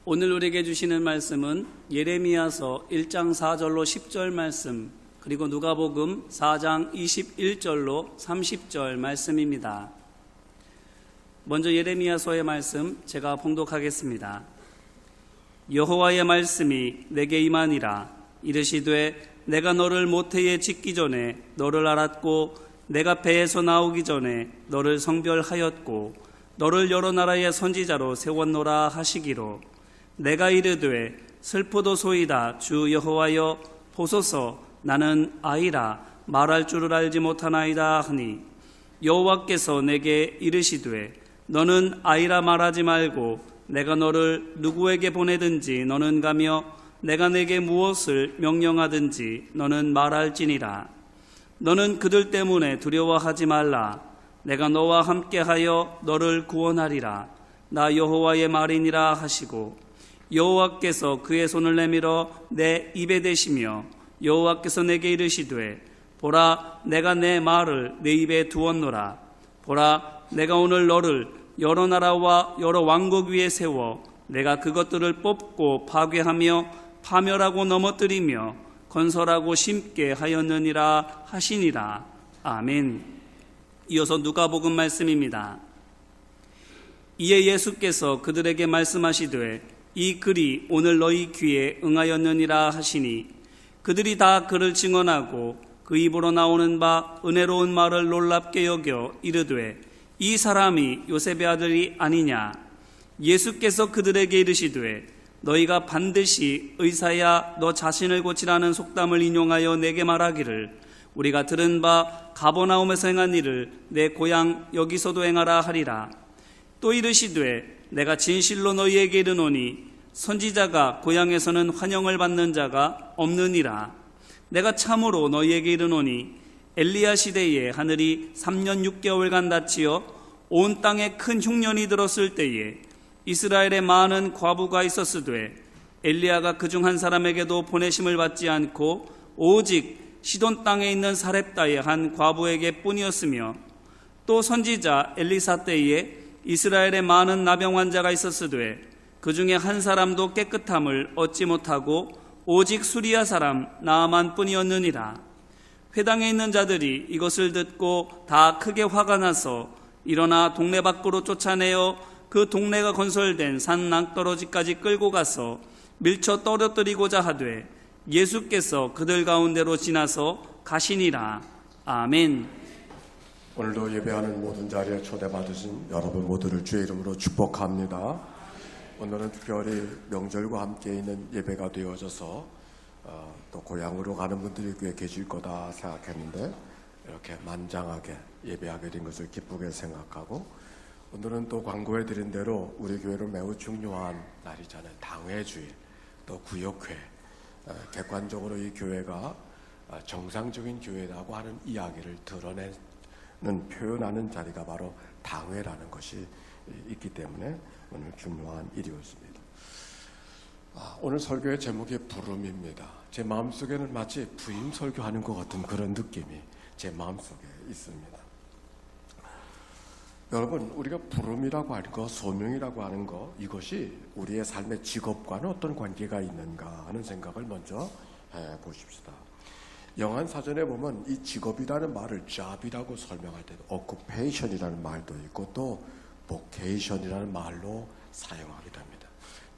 오늘 우리에게 주시는 말씀은 예레미야서 1장 4절로 10절 말씀, 그리고 누가복음 4장 21절로 30절 말씀입니다. 먼저 예레미야서의 말씀 제가 봉독하겠습니다. 여호와의 말씀이 내게 임하니라. 이르시되 내가 너를 모태에 짓기 전에 너를 알았고 내가 배에서 나오기 전에 너를 성별하였고 너를 여러 나라의 선지자로 세웠노라 하시기로 내가 이르되 슬프도소이다 주 여호와여 보소서 나는 아이라 말할 줄을 알지 못하나이다 하니 여호와께서 내게 이르시되 너는 아이라 말하지 말고 내가 너를 누구에게 보내든지 너는 가며 내가 내게 무엇을 명령하든지 너는 말할지니라. 너는 그들 때문에 두려워하지 말라. 내가 너와 함께하여 너를 구원하리라. 나 여호와의 말이니라 하시고 여호와께서 그의 손을 내밀어 내 입에 대시며 여호와께서 내게 이르시되 보라 내가 내 말을 내 입에 두었노라. 보라 내가 오늘 너를 여러 나라와 여러 왕국 위에 세워 내가 그것들을 뽑고 파괴하며 파멸하고 넘어뜨리며 건설하고 심게 하였느니라 하시니라. 아멘. 이어서 누가복음 말씀입니다. 이에 예수께서 그들에게 말씀하시되 이 글이 오늘 너희 귀에 응하였느니라 하시니 그들이 다 그를 증언하고 그 입으로 나오는 바 은혜로운 말을 놀랍게 여겨 이르되 이 사람이 요셉의 아들이 아니냐. 예수께서 그들에게 이르시되 너희가 반드시 의사야 너 자신을 고치라는 속담을 인용하여 내게 말하기를 우리가 들은 바 가버나움에서 행한 일을 내 고향 여기서도 행하라 하리라. 또 이르시되 내가 진실로 너희에게 이르노니 선지자가 고향에서는 환영을 받는 자가 없느니라. 내가 참으로 너희에게 이르노니 엘리야 시대에 하늘이 3년 6개월간 닫히어 온 땅에 큰 흉년이 들었을 때에 이스라엘에 많은 과부가 있었으되 엘리야가 그중 한 사람에게도 보내심을 받지 않고 오직 시돈 땅에 있는 사렙다의 한 과부에게 뿐이었으며 또 선지자 엘리사 때에 이스라엘에 많은 나병 환자가 있었으되 그 중에 한 사람도 깨끗함을 얻지 못하고 오직 수리아 사람 나아만 뿐이었느니라. 회당에 있는 자들이 이것을 듣고 다 크게 화가 나서 일어나 동네 밖으로 쫓아내어 그 동네가 건설된 산 낭떠러지까지 끌고 가서 밀쳐 떨어뜨리고자 하되 예수께서 그들 가운데로 지나서 가시니라. 아멘. 오늘도 예배하는 모든 자리에 초대받으신 여러분 모두를 주의 이름으로 축복합니다. 오늘은 특별히 명절과 함께 있는 예배가 되어져서 또 고향으로 가는 분들이 꽤 계실 거다 생각했는데 이렇게 만장하게 예배하게 된 것을 기쁘게 생각하고 오늘은 또 광고해 드린 대로 우리 교회로 매우 중요한 날이잖아요. 당회주일, 또 구역회. 객관적으로 이 교회가 정상적인 교회라고 하는 이야기를 드러내는, 표현하는 자리가 바로 당회라는 것이 있기 때문에 오늘 중요한 일이었습니다. 오늘 설교의 제목이 부름입니다. 제 마음속에는 마치 부임 설교하는 것 같은 그런 느낌이 제 마음속에 있습니다. 여러분, 우리가 부름이라고 하는 거, 소명이라고 하는 거, 이것이 우리의 삶의 직업과는 어떤 관계가 있는가 하는 생각을 먼저 해보십시다. 영한 사전에 보면 이 직업이라는 말을 job이라고 설명할 때도 occupation이라는 말도 있고 또 vocation이라는 말로 사용하게 됩니다.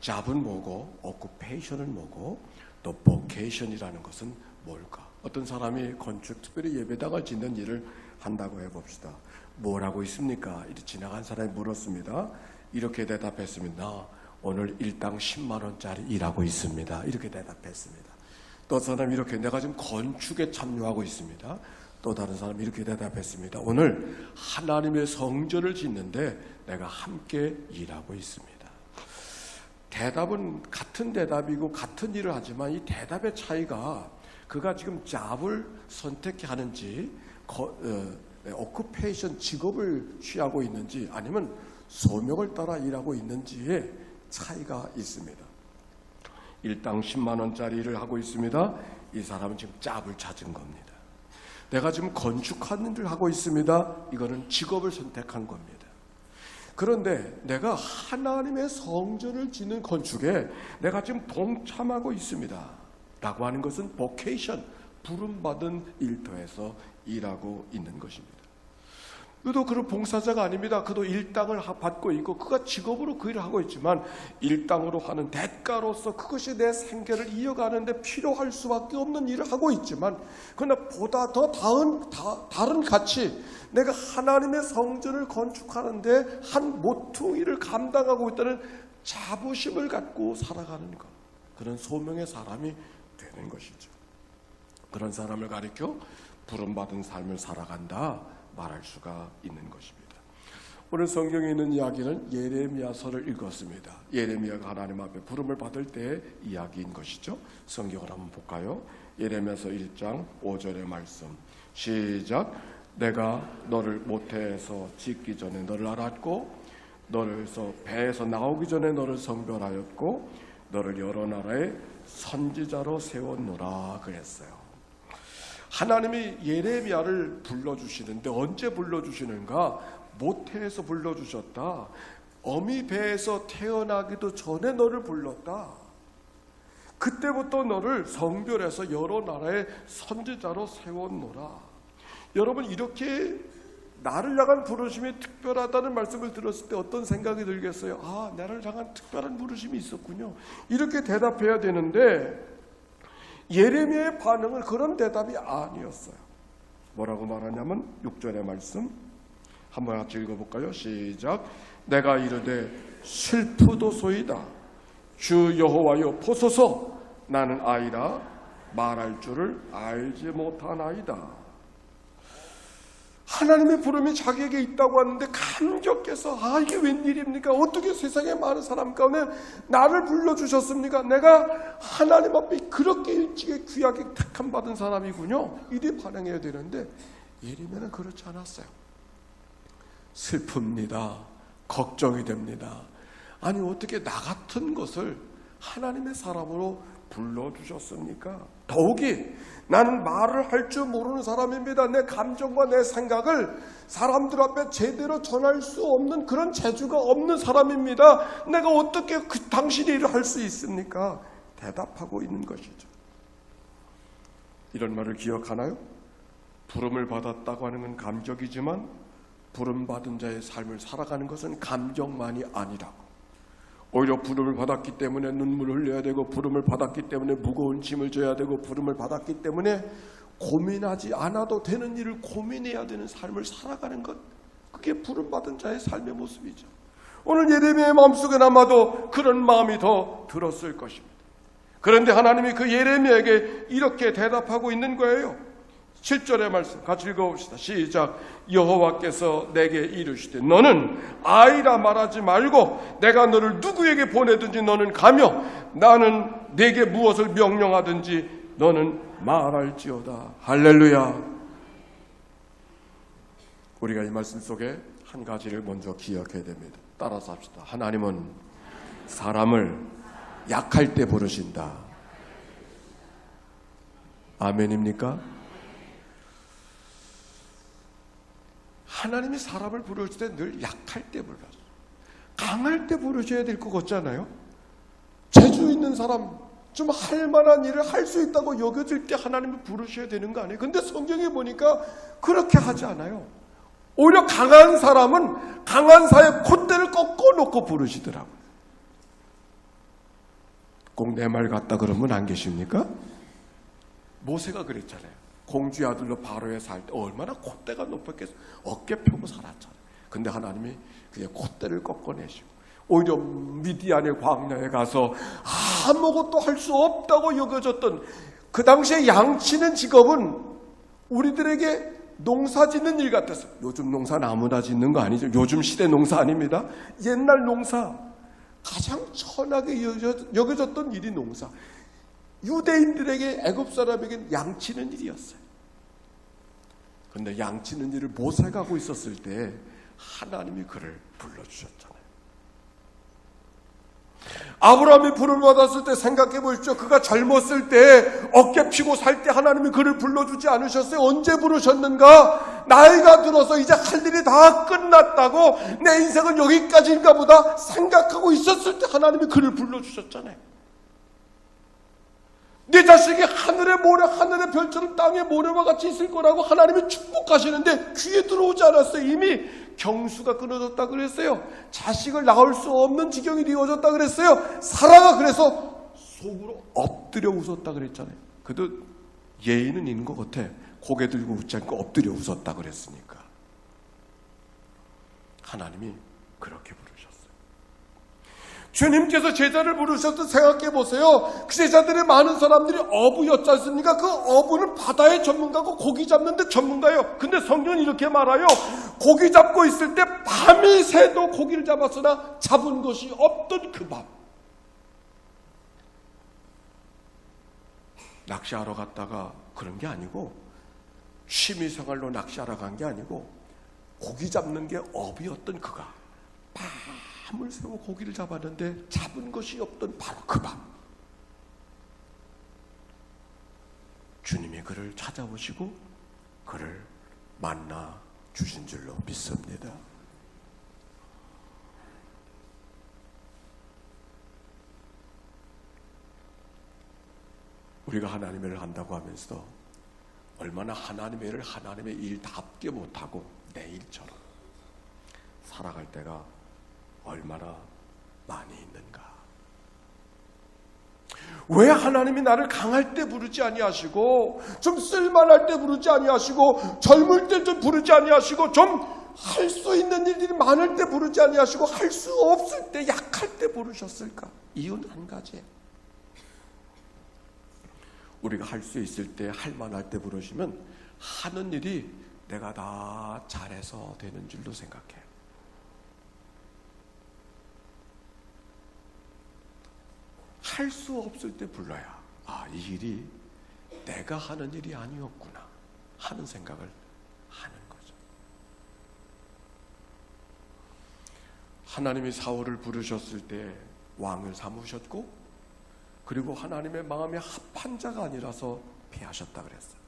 job은 뭐고 occupation은 뭐고 또 vocation이라는 것은 뭘까? 어떤 사람이 건축, 특별히 예배당을 짓는 일을 한다고 해봅시다. 뭘 하고 있습니까? 이렇게 지나간 사람이 물었습니다. 이렇게 대답했습니다. 나 오늘 일당 10만 원짜리 일하고 있습니다. 이렇게 대답했습니다. 또 사람이 이렇게 내가 지금 건축에 참여하고 있습니다. 또 다른 사람이 이렇게 대답했습니다. 오늘 하나님의 성전을 짓는데 내가 함께 일하고 있습니다. 대답은 같은 대답이고 같은 일을 하지만 이 대답의 차이가 그가 지금 잡을 선택하는지 오큐페이션 직업을 취하고 있는지 아니면 소명을 따라 일하고 있는지에 차이가 있습니다. 일당 10만 원짜리 일을 하고 있습니다. 이 사람은 지금 짭을 찾은 겁니다. 내가 지금 건축하는 일을 하고 있습니다. 이거는 직업을 선택한 겁니다. 그런데 내가 하나님의 성전을 짓는 건축에 내가 지금 동참하고 있습니다 라고 하는 것은 보케이션, 부름받은 일터에서 일하고 있는 것입니다. 그도 그런 봉사자가 아닙니다. 그도 일당을 받고 있고 그가 직업으로 그 일을 하고 있지만 일당으로 하는 대가로서 그것이 내 생계를 이어가는데 필요할 수밖에 없는 일을 하고 있지만 그러나 보다 더 다른 가치, 내가 하나님의 성전을 건축하는데 한 모퉁이를 감당하고 있다는 자부심을 갖고 살아가는 것, 그런 소명의 사람이 되는 것이죠. 그런 사람을 가리켜 부름받은 삶을 살아간다 말할 수가 있는 것입니다. 오늘 성경에 있는 이야기는 예레미야서를 읽었습니다. 예레미야가 하나님 앞에 부름을 받을 때의 이야기인 것이죠. 성경을 한번 볼까요? 예레미야서 1장 5절의 말씀 시작. 내가 너를 모태에서 짓기 전에 너를 알았고 너를 배에서 나오기 전에 너를 성별하였고 너를 여러 나라의 선지자로 세웠노라 그랬어요. 하나님이 예레미야를 불러주시는데 언제 불러주시는가? 모태에서 불러주셨다. 어미 배에서 태어나기도 전에 너를 불렀다. 그때부터 너를 성별해서 여러 나라의 선지자로 세웠노라. 여러분, 이렇게 나를 향한 부르심이 특별하다는 말씀을 들었을 때 어떤 생각이 들겠어요? 아, 나를 향한 특별한 부르심이 있었군요. 이렇게 대답해야 되는데 예레미야의 반응은 그런 대답이 아니었어요. 뭐라고 말하냐면 6절의 말씀 한번 같이 읽어볼까요? 시작. 내가 이르되 슬프도소이다. 주 여호와여 보소서. 나는 아이라 말할 줄을 알지 못하나이다. 하나님의 부름이 자기에게 있다고 하는데 감격해서 이게 웬일입니까? 어떻게 세상에 많은 사람 가운데 나를 불러주셨습니까? 내가 하나님 앞에 그렇게 일찍에 귀하게 택함받은 사람이군요. 이리 반응해야 되는데 예레미야는 그렇지 않았어요. 슬픕니다. 걱정이 됩니다. 아니 어떻게 나 같은 것을 하나님의 사람으로 불러주셨습니까? 더욱이 나는 말을 할 줄 모르는 사람입니다. 내 감정과 내 생각을 사람들 앞에 제대로 전할 수 없는 그런 재주가 없는 사람입니다. 내가 어떻게 당신이 일을 할 수 있습니까? 대답하고 있는 것이죠. 이런 말을 기억하나요? 부름을 받았다고 하는 건 감격이지만 부름받은 자의 삶을 살아가는 것은 감격만이 아니라고. 오히려 부름을 받았기 때문에 눈물을 흘려야 되고 부름을 받았기 때문에 무거운 짐을 져야 되고 부름을 받았기 때문에 고민하지 않아도 되는 일을 고민해야 되는 삶을 살아가는 것, 그게 부름받은 자의 삶의 모습이죠. 오늘 예레미야의 마음속에 아마도 그런 마음이 더 들었을 것입니다. 그런데 하나님이 그 예레미야에게 이렇게 대답하고 있는 거예요. 7절의 말씀 같이 읽어봅시다. 시작. 여호와께서 내게 이르시되 너는 아이라 말하지 말고 내가 너를 누구에게 보내든지 너는 가며 나는 내게 무엇을 명령하든지 너는 말할지어다. 할렐루야. 우리가 이 말씀 속에 한 가지를 먼저 기억해야 됩니다. 따라서 합시다. 하나님은 사람을 약할 때 부르신다. 아멘입니까? 하나님이 사람을 부르실 때 늘 약할 때 불러요. 강할 때 부르셔야 될 것 같잖아요. 재주 있는 사람, 좀 할 만한 일을 할 수 있다고 여겨질 때 하나님을 부르셔야 되는 거 아니에요? 근데 성경에 보니까 그렇게 하지 않아요. 오히려 강한 사람은 강한 사의 콧대를 꺾어놓고 부르시더라고요. 꼭 내 말 같다 그러면 안 계십니까? 모세가 그랬잖아요. 공주의 아들로 바로에 살 때 얼마나 콧대가 높았겠어. 어깨 펴고 살았잖아요. 근데 하나님이 그의 콧대를 꺾어내시고 오히려 미디안의 광야에 가서 아무것도 할 수 없다고 여겨졌던 그 당시에 양치는 직업은 우리들에게 농사 짓는 일 같았어요. 요즘 농사는 아무나 짓는 거 아니죠. 요즘 시대 농사 아닙니다. 옛날 농사, 가장 천하게 여겨졌던 일이 농사. 유대인들에게, 애굽 사람에게는 양치는 일이었어요. 그런데 양치는 일을 모세가 하고 있었을 때 하나님이 그를 불러주셨잖아요. 아브라함이 부름을 받았을 때 생각해 보십시오. 그가 젊었을 때 어깨 피고 살 때 하나님이 그를 불러주지 않으셨어요? 언제 부르셨는가? 나이가 들어서 이제 할 일이 다 끝났다고, 내 인생은 여기까지인가 보다 생각하고 있었을 때 하나님이 그를 불러주셨잖아요. 네 자식이 하늘의 모래, 하늘의 별처럼 땅의 모래와 같이 있을 거라고 하나님이 축복하시는데 귀에 들어오지 않았어요. 이미 경수가 끊어졌다 그랬어요. 자식을 낳을 수 없는 지경이 되어졌다 그랬어요. 사라가 그래서 속으로 엎드려 웃었다 그랬잖아요. 그래도 예의는 있는 것 같아. 고개 들고 웃지 않고 엎드려 웃었다 그랬으니까. 하나님이 그렇게 부르셨어요. 주님께서 제자를 부르셨던 생각해 보세요. 그 제자들의 많은 사람들이 어부였지 않습니까? 그 어부는 바다의 전문가고 고기 잡는 데 전문가예요. 근데 성경은 이렇게 말해요. 고기 잡고 있을 때 밤이 새도 고기를 잡았으나 잡은 것이 없던 그 밤. 낚시하러 갔다가 그런 게 아니고, 취미생활로 낚시하러 간 게 아니고, 고기 잡는 게 업이었던 그가 밤을 새고 고기를 잡았는데 잡은 것이 없던 바로 그 밤, 주님이 그를 찾아오시고 그를 만나 주신 줄로 믿습니다. 우리가 하나님의 일을 한다고 하면서 얼마나 하나님의 일을 하나님의 일답게 못하고 내 일처럼 살아갈 때가 얼마나 많이 있는가. 왜 하나님이 나를 강할 때 부르지 아니하시고, 좀 쓸만할 때 부르지 아니하시고, 젊을 때 좀 부르지 아니하시고, 좀 할 수 있는 일들이 많을 때 부르지 아니하시고, 할 수 없을 때, 약할 때 부르셨을까? 이유는 한 가지예요. 우리가 할 수 있을 때, 할 만할 때 부르시면 하는 일이 내가 다 잘해서 되는 줄로 생각해요. 할 수 없을 때 불러야, 아, 이 일이 내가 하는 일이 아니었구나 하는 생각을 하는 거죠. 하나님이 사울을 부르셨을 때 왕을 삼으셨고, 그리고 하나님의 마음에 합한 자가 아니라서 피하셨다 그랬어요.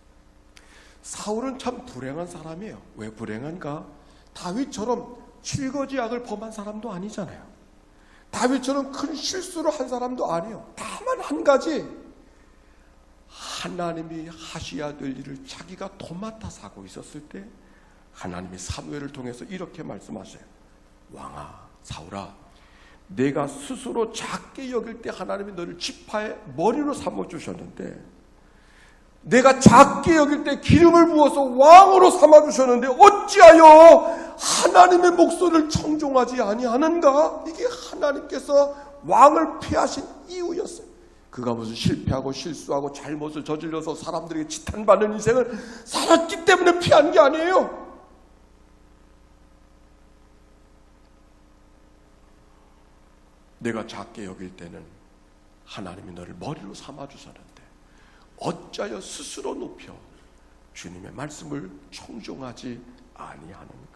사울은 참 불행한 사람이에요. 왜 불행한가? 다윗처럼 칠거지약을 범한 사람도 아니잖아요. 다윗처럼 큰 실수를 한 사람도 아니에요. 다만 한 가지, 하나님이 하셔야 될 일을 자기가 도맡아서 하고 있었을 때 하나님이 사무엘을 통해서 이렇게 말씀하셔요. 왕아, 사울아, 내가 스스로 작게 여길 때 하나님이 너를 지파의 머리로 삼아주셨는데, 내가 작게 여길 때 기름을 부어서 왕으로 삼아주셨는데 어찌하여 하나님의 목소리를 청종하지 아니하는가? 이게 하나님께서 왕을 피하신 이유였어요. 그가 무슨 실패하고 실수하고 잘못을 저질러서 사람들에게 지탄받는 인생을 살았기 때문에 피한 게 아니에요. 내가 작게 여길 때는 하나님이 너를 머리로 삼아주셨는데 어찌하여 스스로 높여 주님의 말씀을 청종하지 아니하는가?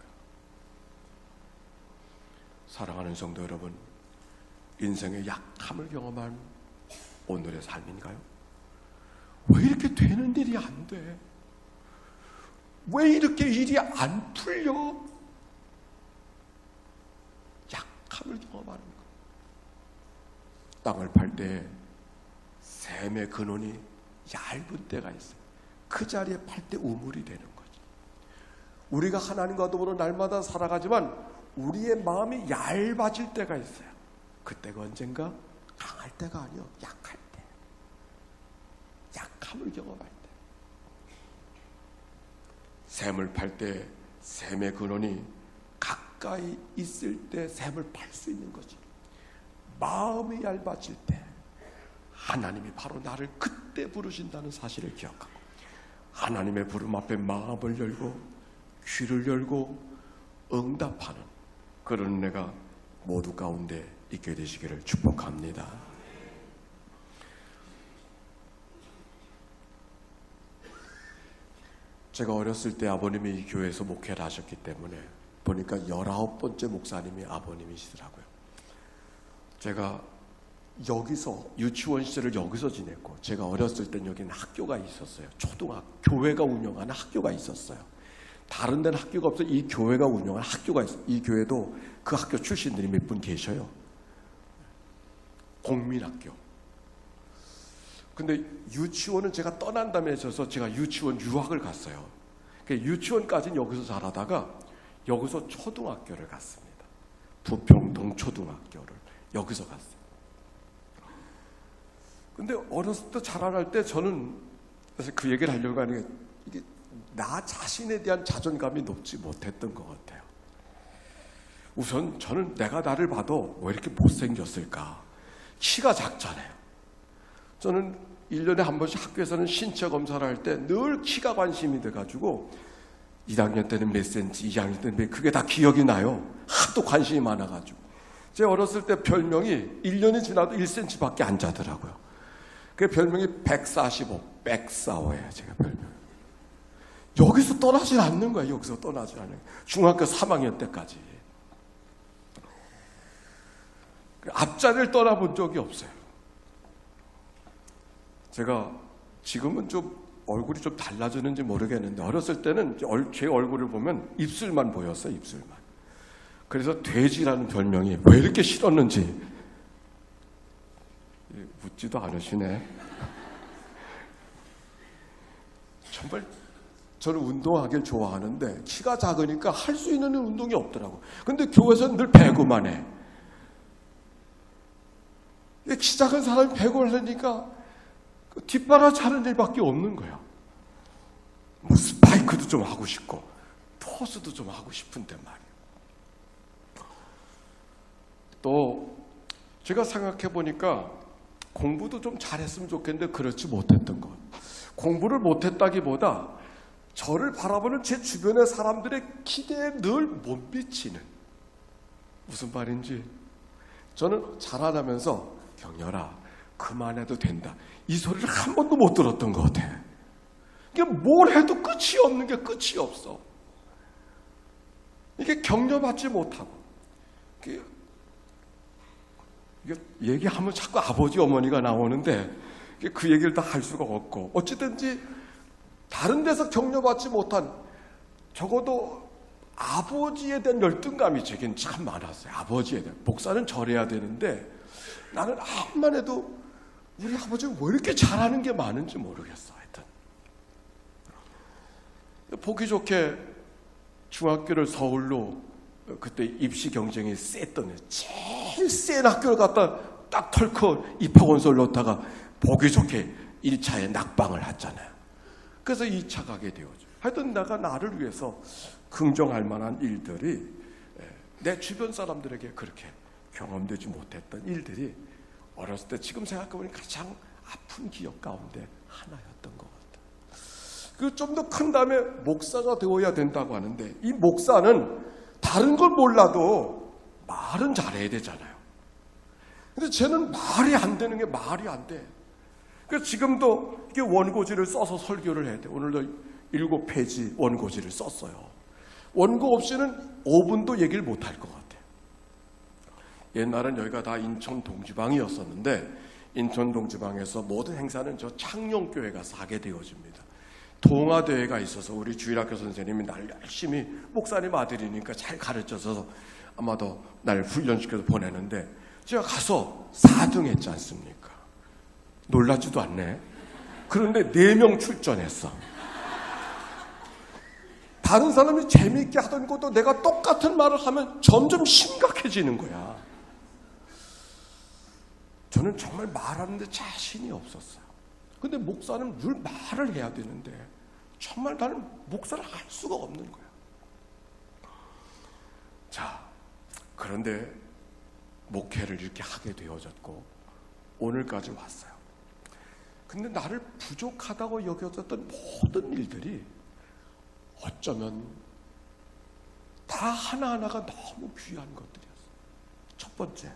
사랑하는 성도 여러분, 인생의 약함을 경험한 오늘의 삶인가요? 왜 이렇게 되는 일이 안 돼? 왜 이렇게 일이 안 풀려? 약함을 경험하는 것. 땅을 팔 때 샘의 근원이 얇은 때가 있어요. 그 자리에 팔 때 우물이 되는 거죠. 우리가 하나님과 더불어 날마다 살아가지만 우리의 마음이 얇아질 때가 있어요. 그때가 언젠가? 강할 때가 아니요, 약할 때. 약함을 경험할 때. 샘을 팔 때 샘의 근원이 가까이 있을 때 샘을 팔 수 있는 거지. 마음이 얇아질 때 하나님이 바로 나를 그때 부르신다는 사실을 기억하고, 하나님의 부름 앞에 마음을 열고 귀를 열고 응답하는 그런 은혜가 모두 가운데 있게 되시기를 축복합니다. 제가 어렸을 때 아버님이 이 교회에서 목회를 하셨기 때문에 보니까 19번째 목사님이 아버님이시더라고요. 제가 여기서 유치원 시절을 여기서 지냈고, 제가 어렸을 땐 여기는 학교가 있었어요. 초등학교, 교회가 운영하는 학교가 있었어요. 다른 데는 학교가 없어요. 이 교회가 운영하는 학교가 있어요. 이 교회도 그 학교 출신들이 몇 분 계셔요. 공민학교. 근데 유치원은 제가 떠난 다음에 있어서 제가 유치원 유학을 갔어요. 유치원까지는 여기서 자라다가 여기서 초등학교를 갔습니다. 부평동 초등학교를 여기서 갔어요. 근데 어렸을 때 자라날 때 저는 사실 그 얘기를 하려고 하는 게, 이게 나 자신에 대한 자존감이 높지 못했던 것 같아요. 우선 저는 내가 나를 봐도 왜 이렇게 못생겼을까? 키가 작잖아요. 저는 1년에 한 번씩 학교에서는 신체 검사를 할 때 늘 키가 관심이 돼가지고 1학년 때는 몇 센치, 2학년 때는 그게 다 기억이 나요. 하도 관심이 많아가지고. 제 어렸을 때 별명이 1년이 지나도 1cm밖에 안 자더라고요. 그 별명이 145, 145예요. 제가 별명. 여기서 떠나질 않는 거예요. 여기서 떠나질 않는 거예요. 중학교 3학년 때까지. 앞자리를 떠나본 적이 없어요. 제가 지금은 좀 얼굴이 좀 달라졌는지 모르겠는데, 어렸을 때는 제 얼굴을 보면 입술만 보였어요. 입술만. 그래서 돼지라는 별명이 왜 이렇게 싫었는지 묻지도 않으시네. 정말 저는 운동하길 좋아하는데 키가 작으니까 할 수 있는 운동이 없더라고. 근데 교회에서는 늘 배구만 해. 키 작은 사람이 배구를 하니까 뒷바라지 하는 일밖에 없는 거야. 뭐 스파이크도 좀 하고 싶고 토스도 좀 하고 싶은데 말이야. 또 제가 생각해 보니까 공부도 좀 잘했으면 좋겠는데 그렇지 못했던 것. 공부를 못했다기보다 저를 바라보는 제 주변의 사람들의 기대에 늘 못 미치는. 무슨 말인지, 저는 자라나면서 경렬아 그만해도 된다, 이 소리를 한 번도 못 들었던 것 같아. 이게 뭘 해도 끝이 없는 게 끝이 없어. 이게 격려받지 못하고, 이게 얘기하면 자꾸 아버지 어머니가 나오는데 그 얘기를 다 할 수가 없고, 어찌든지 다른 데서 격려받지 못한, 적어도 아버지에 대한 열등감이 제겐 참 많았어요. 아버지에 대한. 목사는 절해야 되는데 나는 아무만 해도 우리 아버지는 왜 이렇게 잘하는 게 많은지 모르겠어. 하여튼 보기 좋게 중학교를 서울로, 그때 입시 경쟁이 셌던, 제일 센 학교를 갖다 딱 털고 입학원서를 넣다가 보기 좋게 1차에 낙방을 했잖아요. 그래서 2차 가게 되었죠. 하여튼 내가 나를 위해서 긍정할 만한 일들이, 내 주변 사람들에게 그렇게 경험되지 못했던 일들이 어렸을 때 지금 생각해보니 가장 아픈 기억 가운데 하나였던 것 같아요. 그 좀 더 큰 다음에 목사가 되어야 된다고 하는데, 이 목사는 다른 걸 몰라도 말은 잘해야 되잖아요. 근데 쟤는 말이 안 되는 게 말이 안 돼. 그래서 지금도 이게 원고지를 써서 설교를 해야 돼. 오늘도 7페이지 원고지를 썼어요. 원고 없이는 5분도 얘기를 못 할 것 같아요. 옛날엔 여기가 다 인천 동지방이었었는데, 인천 동지방에서 모든 행사는 저 창녕교회 가서 하게 되어집니다. 동아대회가 있어서 우리 주일학교 선생님이 날 열심히, 목사님 아들이니까 잘 가르쳐서 아마도 날 훈련시켜서 보내는데, 제가 가서 4등 했지 않습니까? 놀라지도 않네. 그런데 4명 출전했어. 다른 사람이 재미있게 하던 것도 내가 똑같은 말을 하면 점점 심각해지는 거야. 저는 정말 말하는데 자신이 없었어요. 근데 목사는 늘 말을 해야 되는데 정말 나는 목사를 할 수가 없는 거야. 자, 그런데 목회를 이렇게 하게 되어졌고 오늘까지 왔어요. 근데 나를 부족하다고 여겨졌던 모든 일들이 어쩌면 다 하나하나가 너무 귀한 것들이었어요. 첫 번째,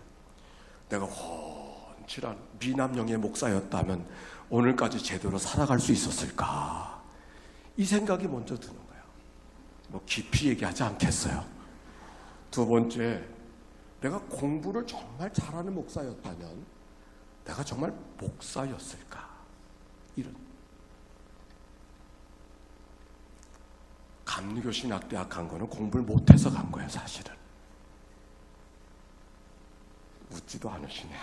내가 훤칠한 미남형의 목사였다면 오늘까지 제대로 살아갈 수 있었을까? 이 생각이 먼저 드는 거예요. 뭐 깊이 얘기하지 않겠어요. 두 번째, 내가 공부를 정말 잘하는 목사였다면 내가 정말 목사였을까? 이런. 감리교 신학대학 간 거는 공부를 못해서 간 거예요, 사실은. 웃지도 않으시네.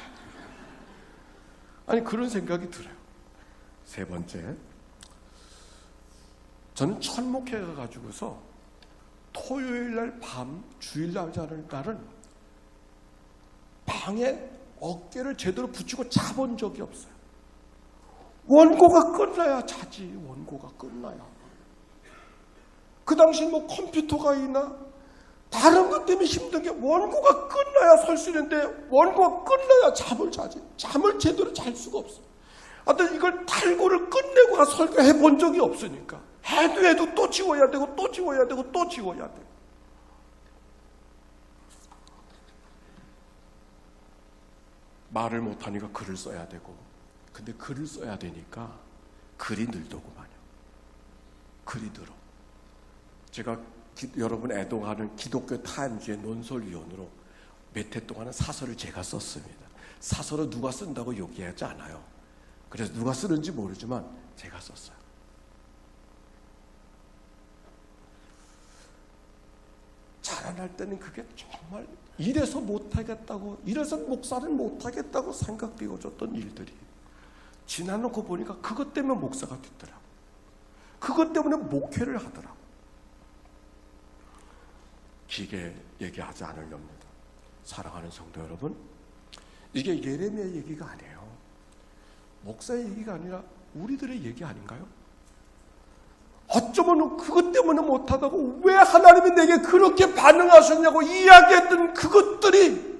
아니, 그런 생각이 들어요. 세 번째, 저는 천목회 가가지고서 토요일날 밤, 주일날 자는 날은 방에 어깨를 제대로 붙이고 자본 적이 없어요. 원고가 끝나야 자지. 원고가 끝나야. 그 당시 뭐 컴퓨터가 있나? 다른 것 때문에 힘든 게 원고가 끝나야 설 수 있는데 원고가 끝나야 잠을 자지. 잠을 제대로 잘 수가 없어. 하여튼 이걸 탈고를 끝내고 설교해 본 적이 없으니까 해도 또 지워야 되고 또 지워야 되고 또 지워야 돼. 말을 못하니까 글을 써야 되고, 근데 글을 써야 되니까 글이 늘더구만요. 글이 늘어. 제가 여러분 애동하는 기독교 타임즈의 논설위원으로 몇 해 동안은 사설을 제가 썼습니다. 사설을 누가 쓴다고 얘기하지 않아요. 그래서 누가 쓰는지 모르지만 제가 썼어요. 자라날 때는 그게 정말 이래서 못하겠다고, 이래서 목사를 못하겠다고 생각되어졌던 일들이 지나놓고 보니까 그것 때문에 목사가 됐더라고. 그것 때문에 목회를 하더라고. 길게 얘기하지 않으렵니다. 사랑하는 성도 여러분, 이게 예레미야 얘기가 아니에요. 목사의 얘기가 아니라 우리들의 얘기 아닌가요? 어쩌면 그것 때문에 못하다고 왜 하나님이 내게 그렇게 반응하셨냐고 이야기했던 그것들이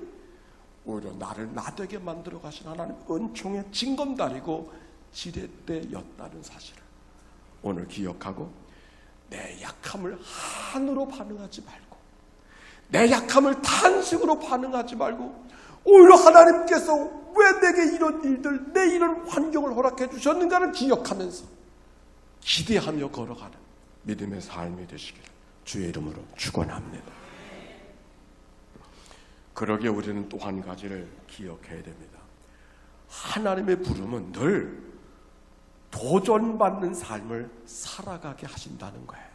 오히려 나를 나되게 만들어 가신 하나님의 은총의 징검다리고 지렛대였다는 사실을 오늘 기억하고, 내 약함을 한으로 반응하지 말고, 내 약함을 탄식으로 반응하지 말고, 오히려 하나님께서 왜 내게 이런 일들, 내 이런 환경을 허락해 주셨는가를 기억하면서 기대하며 걸어가는 믿음의 삶이 되시기를 주의 이름으로 축원합니다. 그러기에 우리는 또 한 가지를 기억해야 됩니다. 하나님의 부름은 늘 도전받는 삶을 살아가게 하신다는 거예요.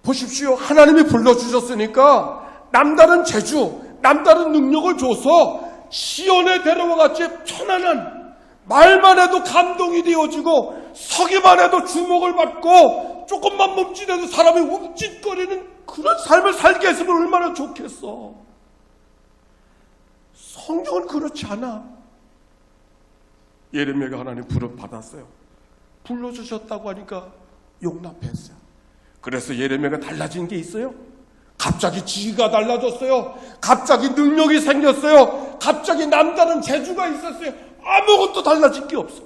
보십시오. 하나님이 불러주셨으니까 남다른 재주, 남다른 능력을 줘서 시온에 데려와 같이 편안한, 말만 해도 감동이 되어지고 서기만 해도 주목을 받고 조금만 멈칫해도 사람이 움찔거리는 그런 삶을 살게 했으면 얼마나 좋겠어. 성경은 그렇지 않아. 예레미야가 하나님 부름 받았어요. 불러주셨다고 하니까 용납했어요. 그래서 예레미야가 달라진 게 있어요? 갑자기 지위가 달라졌어요. 갑자기 능력이 생겼어요. 갑자기 남다른 재주가 있었어요. 아무것도 달라진 게 없어.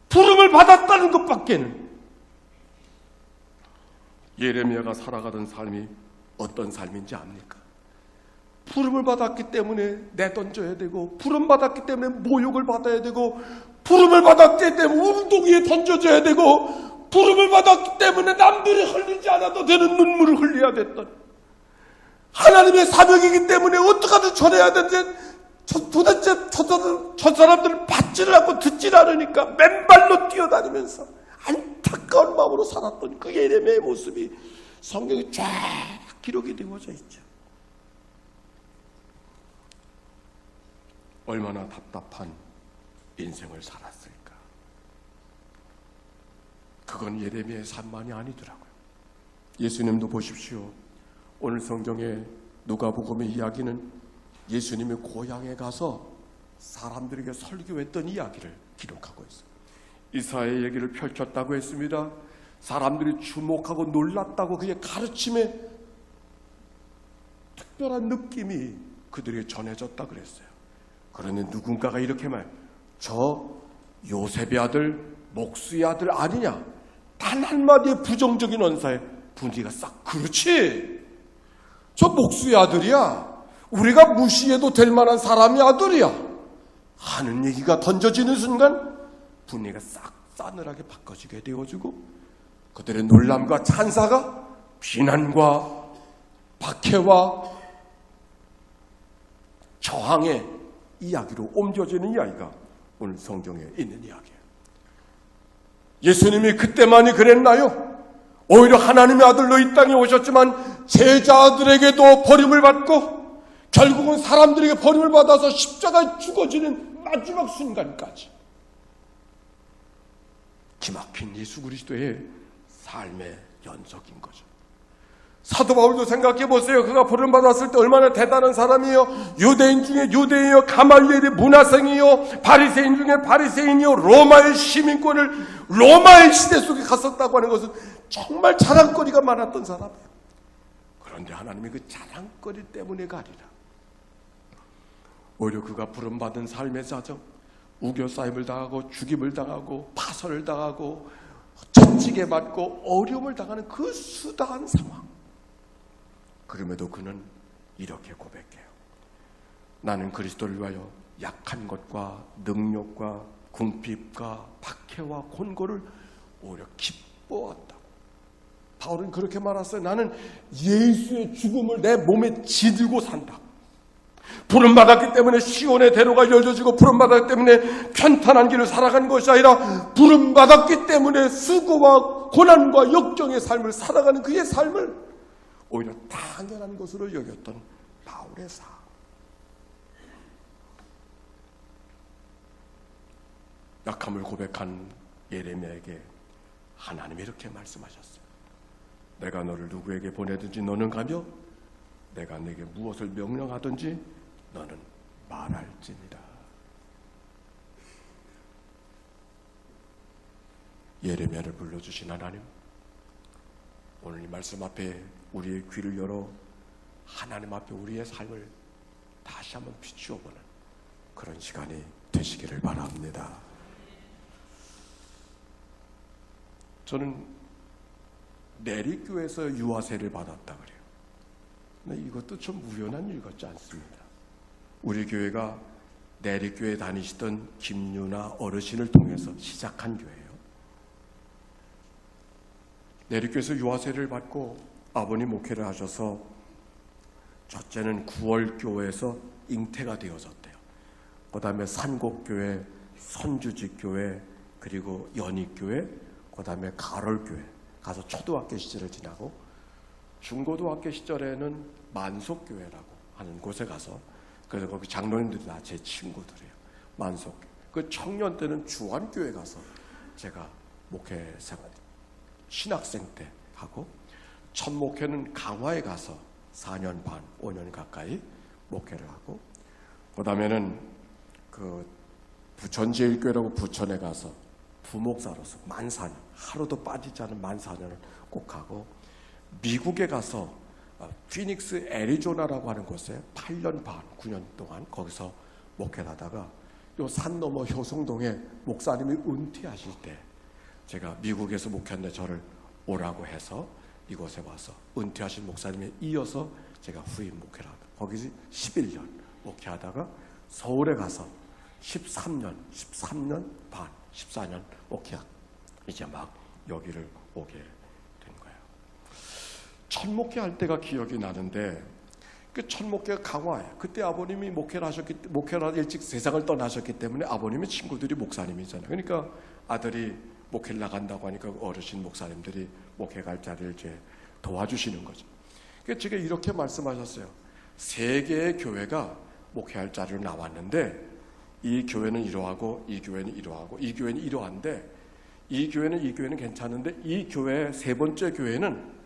부름을 받았다는 것밖에는. 예레미야가 살아가던 삶이 어떤 삶인지 압니까? 부름을 받았기 때문에 내던져야 되고, 부름 받았기 때문에 모욕을 받아야 되고, 부름을 받았기 때문에 웅덩이에 던져져야 되고, 부름을 받았기 때문에 남들이 흘리지 않아도 되는 눈물을 흘려야 됐던, 하나님의 사명이기 때문에 어떻게든 전해야 되는데 도대체 저 사람들을 받지를 않고 듣지를 않으니까 맨발로 뛰어다니면서 안타까운 마음으로 살았던 그 예레미야의 모습이 성경에 쫙 기록이 되어져 있죠. 얼마나 답답한 인생을 살았을까. 그건 예레미야의 삶만이 아니더라고요. 예수님도 보십시오. 오늘 성경에 누가복음의 이야기는 예수님이 고향에 가서 사람들에게 설교했던 이야기를 기록하고 있어요. 이사야의 얘기를 펼쳤다고 했습니다. 사람들이 주목하고 놀랐다고 그의 가르침에 특별한 느낌이 그들에게 전해졌다 그랬어요. 그런데 누군가가 이렇게 저 요셉의 아들, 목수의 아들 아니냐? 단 한마디의 부정적인 언사에 분위기가 싹, 그렇지, 저 목수의 아들이야. 우리가 무시해도 될 만한 사람의 아들이야 하는 얘기가 던져지는 순간 분위기가 싹 싸늘하게 바꿔지게 되어지고, 그들의 놀람과 찬사가 비난과 박해와 저항의 이야기로 옮겨지는 이야기가 오늘 성경에 있는 이야기예요. 예수님이 그때만이 그랬나요? 오히려 하나님의 아들로 이 땅에 오셨지만 제자들에게도 버림을 받고 결국은 사람들에게 버림을 받아서 십자가에 죽어지는 마지막 순간까지 기막힌 예수 그리스도의 삶의 연속인 거죠. 사도 바울도 생각해 보세요. 그가 버림받았을 때 얼마나 대단한 사람이에요. 유대인 중에 유대인이요, 가말리엘의 문화생이요, 바리새인 중에 바리새인이요, 로마의 시민권을 로마의 시대 속에 갔었다고 하는 것은 정말 자랑거리가 많았던 사람이에요. 그런데 하나님이 그 자랑거리 때문에가 아니라 오히려 그가 부름받은 삶의 과정, 우겨싸임을 당하고 죽임을 당하고 파선을 당하고 채찍에 맞고 어려움을 당하는 그 수다한 상황, 그럼에도 그는 이렇게 고백해요. 나는 그리스도를 위하여 약한 것과 능력과 궁핍과 박해와 곤고를 오히려 기뻐한다고. 바울은 그렇게 말했어요. 나는 예수의 죽음을 내 몸에 지들고 산다. 부름받았기 때문에 시온의 대로가 열려지고 부름받았기 때문에 편탄한 길을 살아간 것이 아니라 부름받았기 때문에 수고와 고난과 역경의 삶을 살아가는 그의 삶을 오히려 당연한 것으로 여겼던 바울의 삶. 약함을 고백한 예레미야에게 하나님이 이렇게 말씀하셨어요. 내가 너를 누구에게 보내든지 너는 가며 내가 내게 무엇을 명령하든지 너는 말할지니라. 예레미야를 불러주신 하나님, 오늘 이 말씀 앞에 우리의 귀를 열어 하나님 앞에 우리의 삶을 다시 한번 비추어보는 그런 시간이 되시기를 바랍니다. 저는 내리교에서 유아세를 받았다 그래요. 근데 이것도 좀 우연한 일 같지 않습니다. 우리 교회가 내리교회 다니시던 김유나 어르신을 통해서 시작한 교회예요. 내리교에서 유아세를 받고 아버님 목회를 하셔서 첫째는 9월교회에서 잉태가 되어졌대요. 그 다음에 산곡교회, 선주직교회, 그리고 연익교회, 그 다음에 가롤교회 가서 초등학교 시절을 지나고 중고등학교 시절에는 만속교회라고 하는 곳에 가서, 그래서 거기 장로님들이 다 제 친구들이에요. 만속교회. 그 청년 때는 주안교회 가서 제가 목회 생활, 신학생 때 하고, 첫 목회는 강화에 가서 4년 반, 5년 가까이 목회를 하고, 그 다음에는 그 부천제일교회라고 부천에 가서 부목사로서 14,000년, 하루도 빠지지 않은 14,000년을 꼭 하고, 미국에 가서 피닉스 애리조나라고 하는 곳에 8년 반, 9년 동안 거기서 목회를 하다가 요 산 너머 효성동에 목사님이 은퇴하실 때 제가 미국에서 목회하는데 저를 오라고 해서 이곳에 와서 은퇴하신 목사님에 이어서 제가 후임 목회를 하다 거기서 11년 목회하다가 서울에 가서 13년 반, 14년 목회하다 이제 막 여기를 오게 된 거예요. 첫 목회할 때가 기억이 나는데, 그 첫 목회가 강화예요. 그때 아버님이 목회를 일찍 세상을 떠나셨기 때문에 아버님의 친구들이 목사님이잖아요. 그러니까 아들이 목회를 나간다고 하니까 어르신 목사님들이 목회 갈 자리를 이제 도와주시는 거죠. 그러니까 제가 이렇게 말씀하셨어요. 세 개의 교회가 목회할 자리로 나왔는데 이 교회는 이러하고 이 교회는 이러하고 이 교회는 이러한데 이 교회는 괜찮은데 이 교회 세 번째 교회는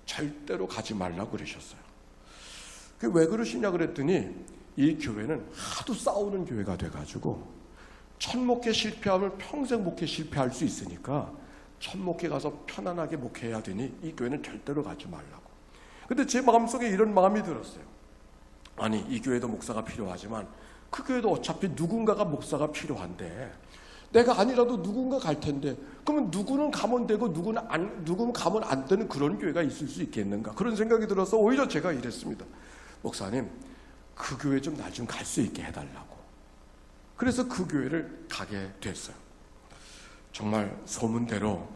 절대로 가지 말라고 그러셨어요. 왜 그러시냐 그랬더니 이 교회는 하도 싸우는 교회가 돼가지고 첫 목회 실패하면 평생 목회 실패할 수 있으니까 첫 목회 가서 편안하게 목회해야 되니 이 교회는 절대로 가지 말라고. 근데 제 마음속에 이런 마음이 들었어요. 아니, 이 교회도 목사가 필요하지만 그 교회도 어차피 누군가가 목사가 필요한데 내가 아니라도 누군가 갈 텐데 그러면 누구는 가면 되고 누구는 가면 안 되는 그런 교회가 있을 수 있겠는가, 그런 생각이 들어서 오히려 제가 이랬습니다. 목사님, 그 교회 좀 날 좀 갈 수 있게 해달라고. 그래서 그 교회를 가게 됐어요. 정말 소문대로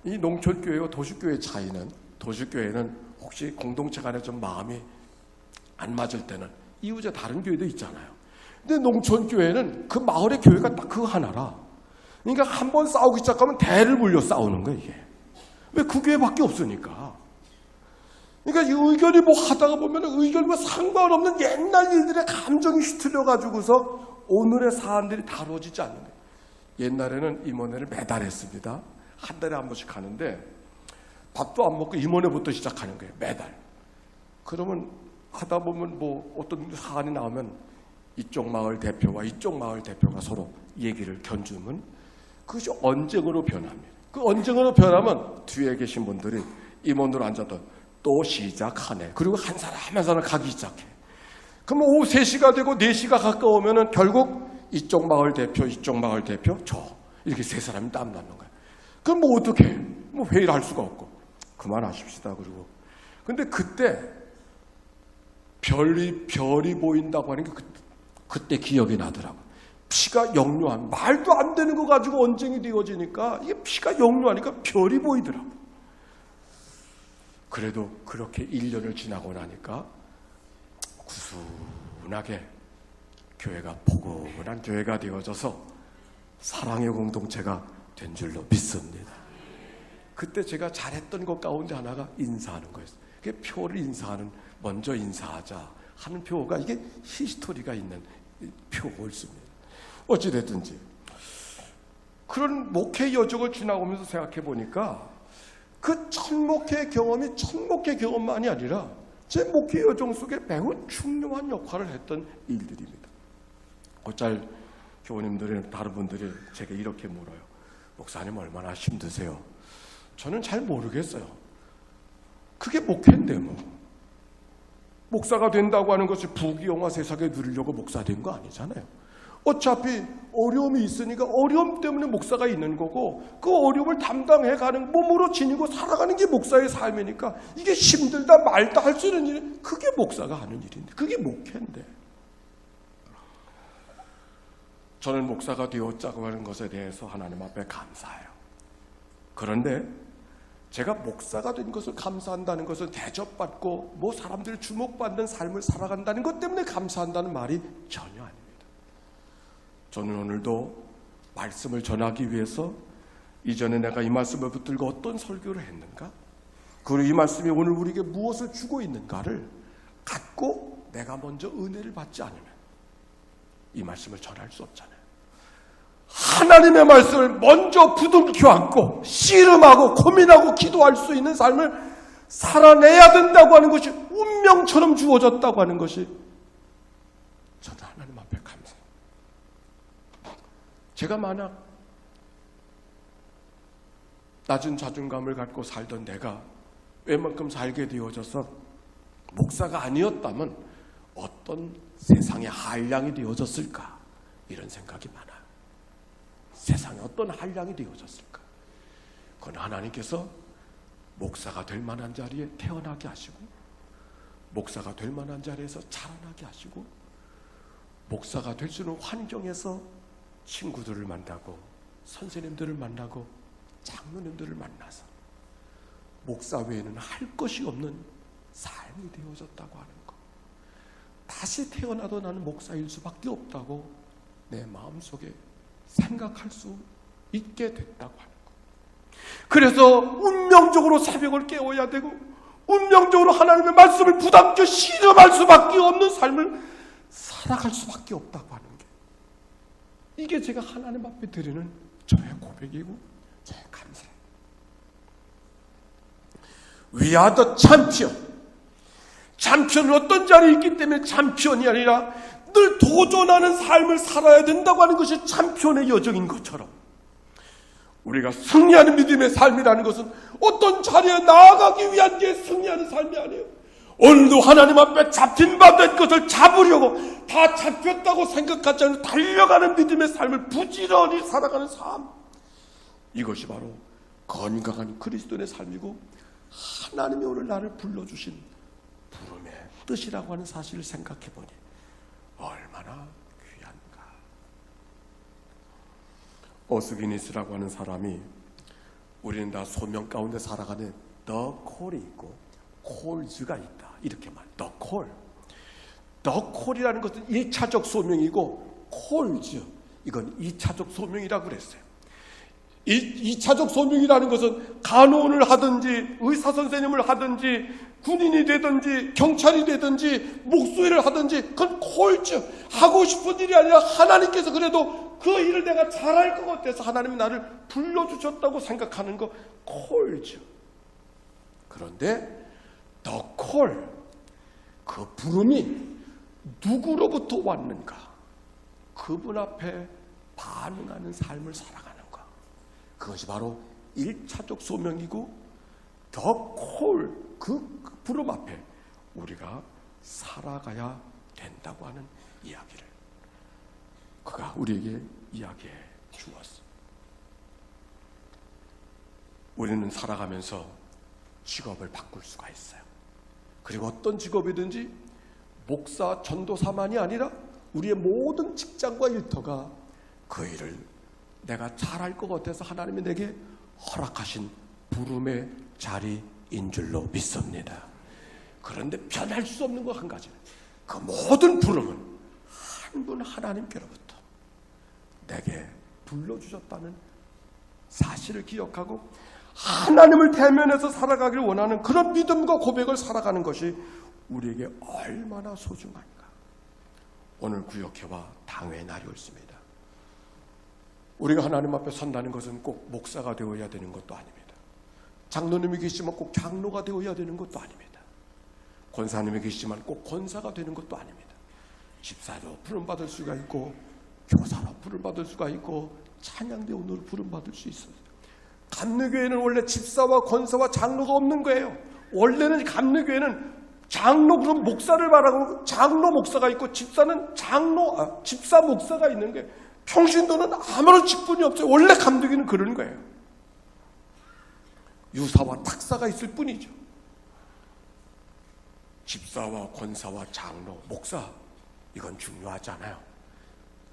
이 농촌교회와 도시교회의 차이는, 도시교회는 혹시 공동체 간에 좀 마음이 안 맞을 때는 이웃에 다른 교회도 있잖아요. 근데 농촌 교회는 그 마을의 교회가 딱 그거 하나라. 그러니까 한 번 싸우기 시작하면 대를 물려 싸우는 거예요, 이게. 왜 그 교회밖에 없으니까. 그러니까 이 의견이 뭐 하다가 보면 의견과 상관없는 옛날 일들의 감정이 휘둘려가지고서 오늘의 사안들이 다뤄지지 않는 거예요. 옛날에는 임원회를 매달 했습니다. 한 달에 한 번씩 하는데 밥도 안 먹고 임원회부터 시작하는 거예요, 매달. 그러면 하다 보면 뭐 어떤 사안이 나오면 이쪽 마을 대표와 이쪽 마을 대표가 서로 얘기를 견주면 그것이 언쟁으로 변합니다. 그 언쟁으로 변하면 뒤에 계신 분들이 임원으로 앉아도 또 시작하네. 그리고 한 사람 한 사람 가기 시작해. 그럼 오후 3시가 되고 4시가 가까우면은 결국 이쪽 마을 대표, 이쪽 마을 대표, 저 이렇게 세 사람이 땀 나는 거야. 그럼 뭐 어떻게 해? 뭐 회의를 할 수가 없고 그만하십시다. 그리고 근데 그때 별이 보인다고 하는 게 그때 기억이 나더라고. 피가 역류한 말도 안 되는 거 가지고 언쟁이 되어지니까 이게 피가 역류하니까 별이 보이더라고. 그래도 그렇게 1년을 지나고 나니까 구순하게 교회가 포근한 교회가 되어져서 사랑의 공동체가 된 줄로 믿습니다. 그때 제가 잘했던 것 가운데 하나가 인사하는 거였어요. 그게 표를 인사하는, 먼저 인사하자 하는 표가 이게 히스토리가 있는 표였습니다. 어찌됐든지 그런 목회 여정을 지나오면서 생각해 보니까 그 첫 목회 경험이 첫 목회 경험만이 아니라 제 목회 여정 속에 매우 중요한 역할을 했던 일들입니다. 어쩔 교우님들이 다른 분들이 제게 이렇게 물어요. 목사님 얼마나 힘드세요? 저는 잘 모르겠어요. 그게 목회인데 뭐. 목사가 된다고 하는 것이 부귀영화 세상에 누리려고 목사 된 거 아니잖아요. 어차피 어려움이 있으니까 어려움 때문에 목사가 있는 거고 그 어려움을 담당해가는 몸으로 지니고 살아가는 게 목사의 삶이니까 이게 힘들다 말다 할 수 있는 일이 그게 목사가 하는 일인데 그게 목회인데 저는 목사가 되었자고 하는 것에 대해서 하나님 앞에 감사해요. 그런데 제가 목사가 된 것을 감사한다는 것은 대접받고 뭐 사람들 주목받는 삶을 살아간다는 것 때문에 감사한다는 말이 전혀 아닙니다. 저는 오늘도 말씀을 전하기 위해서 이전에 내가 이 말씀을 붙들고 어떤 설교를 했는가? 그리고 이 말씀이 오늘 우리에게 무엇을 주고 있는가를 갖고 내가 먼저 은혜를 받지 않으면 이 말씀을 전할 수 없잖아요. 하나님의 말씀을 먼저 부둥켜 안고 씨름하고 고민하고 기도할 수 있는 삶을 살아내야 된다고 하는 것이 운명처럼 주어졌다고 하는 것이 저는 하나님 앞에 감사해요. 제가 만약 낮은 자존감을 갖고 살던 내가 웬만큼 살게 되어져서 목사가 아니었다면 어떤 세상의 한량이 되어졌을까 이런 생각이 많아요. 세상에 어떤 한량이 되어졌을까? 그건 하나님께서 목사가 될 만한 자리에 태어나게 하시고 목사가 될 만한 자리에서 자라나게 하시고 목사가 될 수 있는 환경에서 친구들을 만나고 선생님들을 만나고 장로님들을 만나서 목사 외에는 할 것이 없는 삶이 되어졌다고 하는 것. 다시 태어나도 나는 목사일 수밖에 없다고 내 마음속에 생각할 수 있게 됐다고 하는 것. 그래서 운명적으로 새벽을 깨워야 되고 운명적으로 하나님의 말씀을 부담겨 실험할 수밖에 없는 삶을 살아갈 수밖에 없다고 하는 게 이게 제가 하나님 앞에 드리는 저의 고백이고 저의 감사예요. We are the champion. 챔피언은 어떤 자리에 있기 때문에 챔피언이 아니라 늘 도전하는 삶을 살아야 된다고 하는 것이 챔피언의 여정인 것처럼 우리가 승리하는 믿음의 삶이라는 것은 어떤 자리에 나아가기 위한 게 승리하는 삶이 아니에요. 오늘도 하나님 앞에 잡힌 바 된 것을 잡으려고 다 잡혔다고 생각하지 않고 달려가는 믿음의 삶을 부지런히 살아가는 삶, 이것이 바로 건강한 그리스도인의 삶이고 하나님이 오늘 나를 불러주신 부름의 뜻이라고 하는 사실을 생각해보니 얼마나 귀한가. 어스기니스라고 하는 사람이 우리는 다 소명 가운데 살아가는 The Call이 있고 Calls가 있다 이렇게 말. The Call. 더 콜이라는 것은 1차적 소명이고 콜즈 이건 2차적 소명이라고 그랬어요. 2차적 소명이라는 것은 간호원을 하든지 의사 선생님을 하든지 군인이 되든지 경찰이 되든지 목소리를 하든지 그건 콜즈 하고 싶은 일이 아니라 하나님께서 그래도 그 일을 내가 잘할 것 같아서 하나님이 나를 불러주셨다고 생각하는 거 콜즈. 그런데 더 콜, 그 부름이 누구로부터 왔는가? 그분 앞에 반응하는 삶을 살아가는 것. 그것이 바로 1차적 소명이고 더 콜, 그 부름 앞에 우리가 살아가야 된다고 하는 이야기를 그가 우리에게 이야기해 주었어. 우리는 살아가면서 직업을 바꿀 수가 있어요. 그리고 어떤 직업이든지 목사, 전도사만이 아니라 우리의 모든 직장과 일터가 그 일을 내가 잘할 것 같아서 하나님이 내게 허락하신 부름의 자리인 줄로 믿습니다. 그런데 변할 수 없는 거 한 가지는 그 모든 부름은 한 분 하나님께로부터 내게 불러주셨다는 사실을 기억하고 하나님을 대면해서 살아가기를 원하는 그런 믿음과 고백을 살아가는 것이 우리에게 얼마나 소중한가. 오늘 구역회와 당회의 날이 옳습니다. 우리가 하나님 앞에 선다는 것은 꼭 목사가 되어야 되는 것도 아닙니다. 장로님이 계시지만 꼭 장로가 되어야 되는 것도 아닙니다. 권사님이 계시지만 꼭 권사가 되는 것도 아닙니다. 집사로 부름받을 수가 있고 교사로 부름받을 수가 있고 찬양대원으로 부름받을 수 있어요. 감리교회는 원래 집사와 권사와 장로가 없는 거예요. 원래는 감리교회는 장로 그럼 목사를 말하고 장로 목사가 있고 집사는 집사 목사가 있는 거예요. 평신도는 아무런 직분이 없어요. 원래 감리교회는 그런 거예요. 유사와 탁사가 있을 뿐이죠. 집사와 권사와 장로, 목사 이건 중요하지 않아요.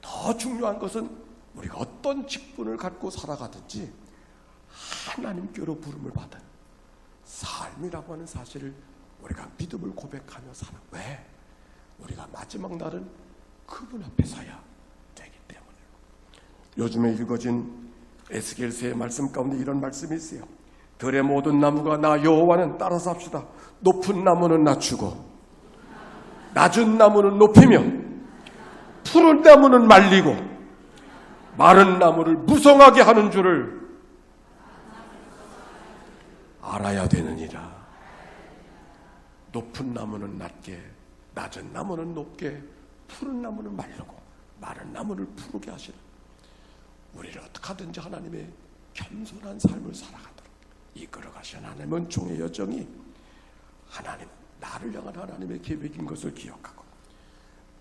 더 중요한 것은 우리가 어떤 직분을 갖고 살아가든지 하나님께로 부름을 받은 삶이라고 하는 사실을 우리가 믿음을 고백하며 살아. 왜? 우리가 마지막 날은 그분 앞에 서야 되기 때문에. 요즘에 읽어진 에스겔서의 말씀 가운데 이런 말씀이 있어요. 들의 모든 나무가 나 여호와는 따라서 합시다. 높은 나무는 낮추고 낮은 나무는 높이며 푸른 나무는 말리고 마른 나무를 무성하게 하는 줄을 알아야 되느니라. 높은 나무는 낮게, 낮은 나무는 높게, 푸른 나무는 마르고 마른 나무를 푸르게 하시는 우리를 어떻게 하든지 하나님의 겸손한 삶을 살아가도록 이끌어 가시는 하나님은 종의 여정이 하나님, 나를 향한 하나님의 계획인 것을 기억하고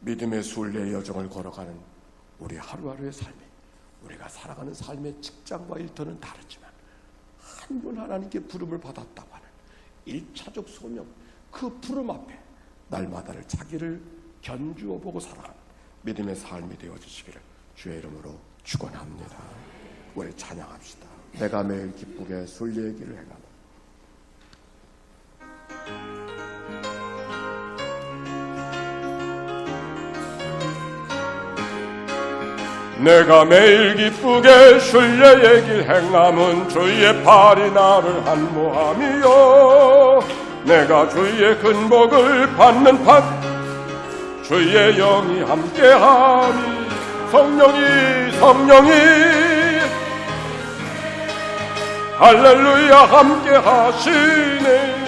믿음의 순례의 여정을 걸어가는 우리 하루하루의 삶이 우리가 살아가는 삶의 직장과 일터는 다르지만 한 분 하나님께 부름을 받았다고 하는 1차적 소명, 그 부름 앞에 날마다를 자기를 견주어 보고 살아가는 믿음의 삶이 되어주시기를 주의 이름으로 축원합니다. 우리 찬양합시다. 내가 매일 기쁘게 순례의 길을 행하며 내가 매일 기쁘게 순례의 길 행함은 주의 팔이 나를 안모함이요 내가 주의 큰 복을 받는 판 주의 영이 함께하니 성령이 할렐루야 함께하시네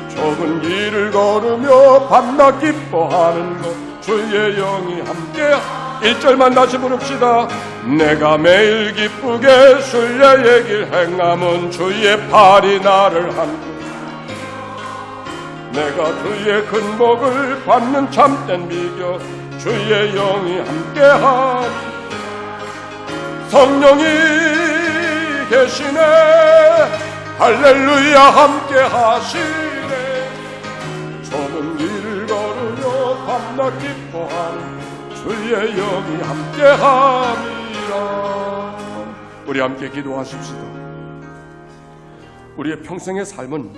좁은 길을 걸으며 밤낮 기뻐하는 것 주의 영이 함께하시네 1절만 다시 부릅시다. 내가 매일 기쁘게 순례의 길 행함은 주의 팔이 나를 안고 내가 주의 큰 복을 받는 참된 비결 주의 영이 함께하니 성령이 계시네 할렐루야 함께하시네 좁은 길을 걸으며 밤낮 기뻐하는 주의 영이 함께함이라. 우리 함께 기도하십시다. 우리의 평생의 삶은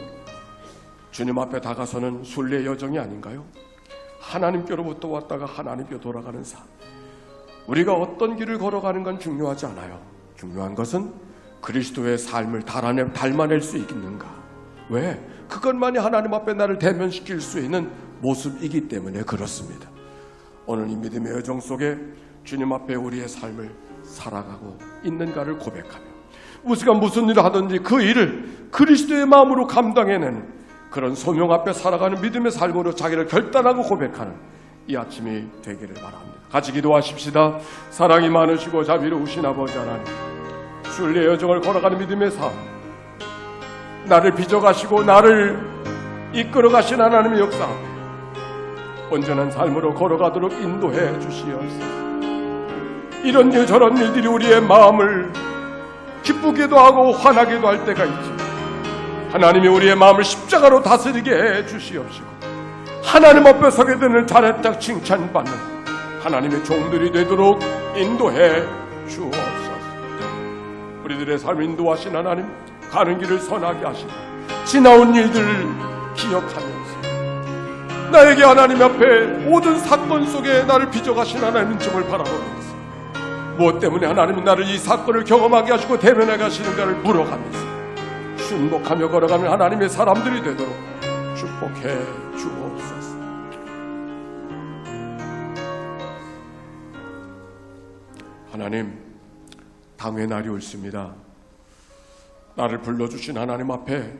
주님 앞에 다가서는 순례 여정이 아닌가요? 하나님께로부터 왔다가 하나님께 돌아가는 삶. 우리가 어떤 길을 걸어가는 건 중요하지 않아요. 중요한 것은 그리스도의 삶을 닮아낼 수 있는가. 왜? 그것만이 하나님 앞에 나를 대면시킬 수 있는 모습이기 때문에 그렇습니다. 오늘 이 믿음의 여정 속에 주님 앞에 우리의 삶을 살아가고 있는가를 고백하며 우리가 무슨 일을 하든지 그 일을 그리스도의 마음으로 감당해내는 그런 소명 앞에 살아가는 믿음의 삶으로 자기를 결단하고 고백하는 이 아침이 되기를 바랍니다. 같이 기도하십시다. 사랑이 많으시고 자비로우신 아버지 하나님, 순례의 여정을 걸어가는 믿음의 삶, 나를 빚어가시고 나를 이끌어가신 하나님의 역사 온전한 삶으로 걸어가도록 인도해 주시옵소서. 이런 일 저런 일들이 우리의 마음을 기쁘게도 하고 화나게도 할 때가 있지. 하나님이 우리의 마음을 십자가로 다스리게 해 주시옵시고 하나님 앞에 서게 되는 잘했다 칭찬받는 하나님의 종들이 되도록 인도해 주옵소서. 우리들의 삶을 인도하신 하나님, 가는 길을 선하게 하시고 지나온 일들을 기억하면서 나에게 하나님 앞에 모든 사건 속에 나를 빚어가신 하나님인 점을 바라보면서 무엇 때문에 하나님이 나를 이 사건을 경험하게 하시고 대면하게 하시는가를 물어가면서 순복하며 걸어가는 하나님의 사람들이 되도록 축복해 주옵소서. 하나님, 당회 날이 옳습니다. 나를 불러주신 하나님 앞에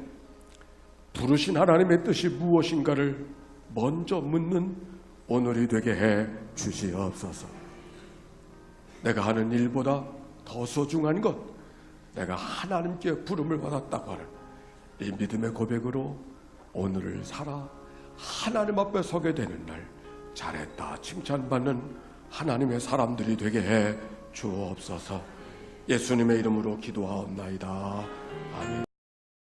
부르신 하나님의 뜻이 무엇인가를 먼저 묻는 오늘이 되게 해 주시옵소서. 내가 하는 일보다 더 소중한 것, 내가 하나님께 부름을 받았다고 하는 이 믿음의 고백으로 오늘을 살아 하나님 앞에 서게 되는 날 잘했다 칭찬받는 하나님의 사람들이 되게 해 주옵소서. 예수님의 이름으로 기도하옵나이다. 아멘.